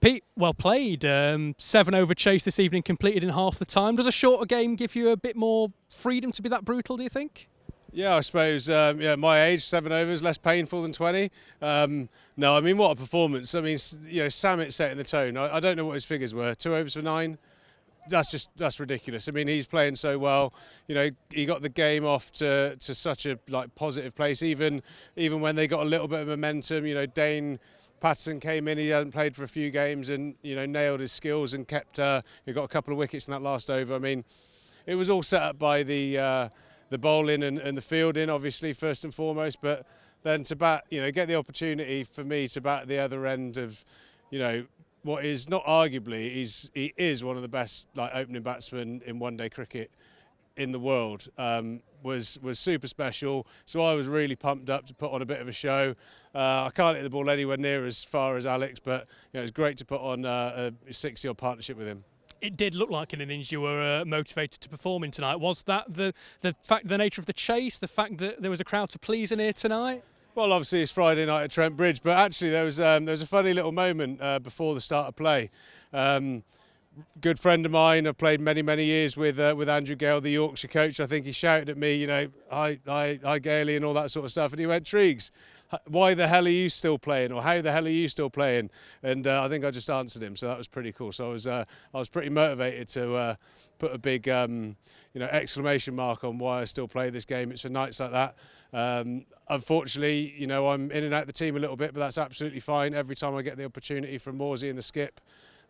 Pete, well played. 7-over chase this evening completed in half the time. Does a shorter game give you a bit more freedom to be that brutal, do you think? Yeah, I suppose, my age, 7 overs, less painful than 20. No, I mean, what a performance. I mean, Samit setting the tone. I don't know what his figures were. 2 overs for 9? That's ridiculous. I mean, he's playing so well. He got the game off to such a positive place. Even when they got a little bit of momentum, Dane Patterson came in. He hadn't played for a few games and nailed his skills and kept. He got a couple of wickets in that last over. I mean, it was all set up by the bowling and the fielding, obviously first and foremost. But then to bat, get the opportunity for me to bat at the other end of, what is not arguably, he is one of the best opening batsmen in one-day cricket in the world. Was super special. So I was really pumped up to put on a bit of a show. I can't hit the ball anywhere near as far as Alex, but it was great to put on a 60-odd partnership with him. It did look like an innings you were motivated to perform in tonight. Was that the nature of the chase, the fact that there was a crowd to please in here tonight? Well, obviously it's Friday night at Trent Bridge, but actually there was a funny little moment before the start of play. Good friend of mine, I've played many years with Andrew Gale, the Yorkshire coach. I think he shouted at me, hi Gailey and all that sort of stuff, and he went, Triggs, why the hell are you still playing, or how the hell are you still playing? And I think I just answered him, so that was pretty cool. So I was pretty motivated to put a big exclamation mark on why I still play this game. It's for nights like that. Unfortunately, I'm in and out of the team a little bit, but that's absolutely fine. Every time I get the opportunity from Morsey and the skip,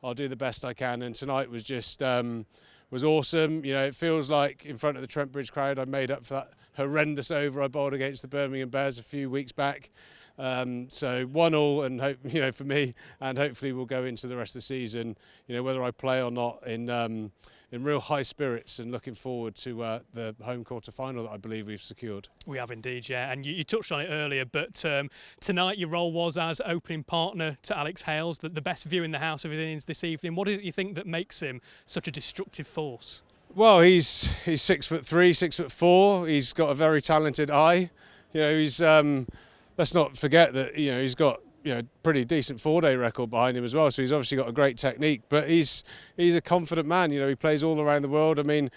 I'll do the best I can. And tonight was just was awesome. It feels like in front of the Trent Bridge crowd, I made up for that horrendous over I bowled against the Birmingham Bears a few weeks back. So 1-1, and hope for me, and hopefully we'll go into the rest of the season, whether I play or not, in real high spirits and looking forward to the home quarter final that I believe we've secured. We have indeed, yeah. And you touched on it earlier, but tonight your role was as opening partner to Alex Hales, the best view in the house of his innings this evening. What is it you think that makes him such a destructive force? Well, he's 6'3", 6'4". He's got a very talented eye. He's let's not forget that he's got pretty decent 4-day record behind him as well. So he's obviously got a great technique. But he's a confident man. He plays all around the world. I mean,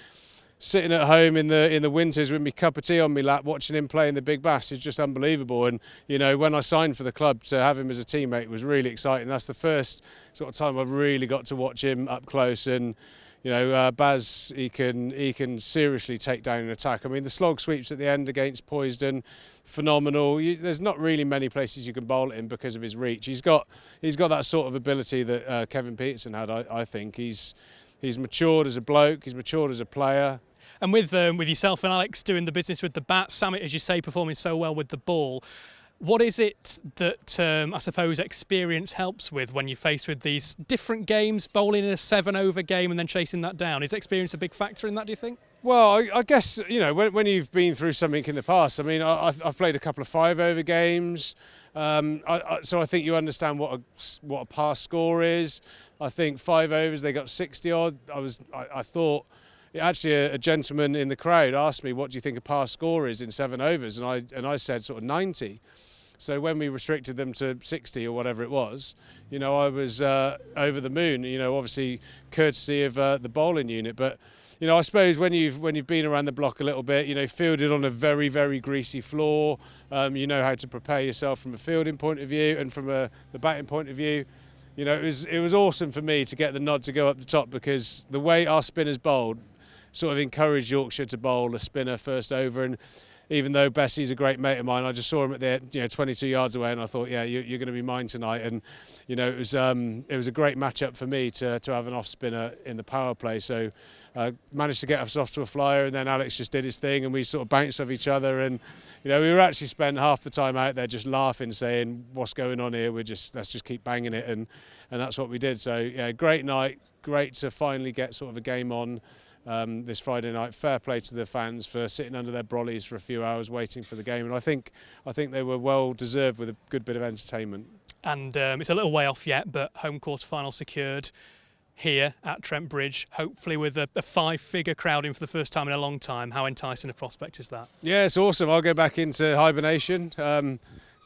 sitting at home in the winters with me cup of tea on my lap, watching him play in the Big Bash is just unbelievable. And when I signed for the club, to have him as a teammate was really exciting. That's the first sort of time I've really got to watch him up close. And Baz, he can seriously take down an attack. I mean, the slog sweeps at the end against Poisden, phenomenal. There's not really many places you can bowl at him because of his reach. He's got that sort of ability that Kevin Peterson had. I think he's matured as a bloke. He's matured as a player. And with yourself and Alex doing the business with the bat, Samit, as you say, performing so well with the ball. What is it that I suppose experience helps with when you're faced with these different games, bowling in a 7-over game and then chasing that down? Is experience a big factor in that, do you think? Well, I guess, when you've been through something in the past, I mean, I've played a couple of 5-over games, so I think you understand what a pass score is. I think 5 overs, they got 60-odd. I thought... Actually, a gentleman in the crowd asked me, what do you think a pass score is in 7 overs? And I said sort of 90. So when we restricted them to 60 or whatever it was, I was over the moon, obviously courtesy of the bowling unit. But, I suppose when you've been around the block a little bit, fielded on a very greasy floor, you know how to prepare yourself from a fielding point of view and from the batting point of view. It was awesome for me to get the nod to go up the top, because the way our spinners bowled sort of encouraged Yorkshire to bowl a spinner first over. And even though Bessie's a great mate of mine, I just saw him at the 22 yards away, and I thought, yeah, you're going to be mine tonight. And it was a great matchup for me to have an off spinner in the power play. So managed to get us off to a flyer, and then Alex just did his thing, and we sort of bounced off each other. And we were actually spent half the time out there just laughing, saying, what's going on here? Let's just keep banging it, and that's what we did. So yeah, great night, great to finally get sort of a game on. This Friday night. Fair play to the fans for sitting under their brollies for a few hours waiting for the game, and I think they were well deserved with a good bit of entertainment. And it's a little way off yet, but home quarter final secured here at Trent Bridge, hopefully with a 5-figure crowd in for the first time in a long time. How enticing a prospect is that? Yeah, it's awesome. I'll go back into hibernation.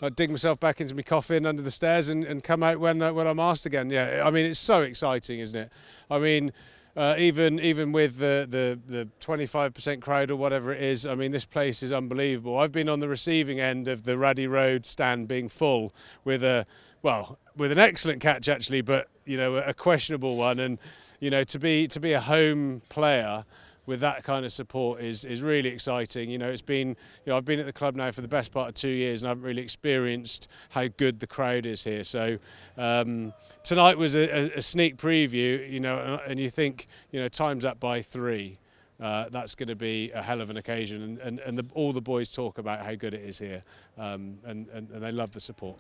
I dig myself back into my coffin under the stairs and come out when I'm asked again. Yeah, I mean, it's so exciting, isn't it? I mean, even with the 25% crowd or whatever it is, I mean, this place is unbelievable. I've been on the receiving end of the Ruddy Road stand being full with with an excellent catch actually, but a questionable one. And to be a home player with that kind of support is really exciting. It's been, I've been at the club now for the best part of 2 years and I haven't really experienced how good the crowd is here. So tonight was a sneak preview, and you think, time's up by 3. That's going to be a hell of an occasion, and all the boys talk about how good it is here, and they love the support.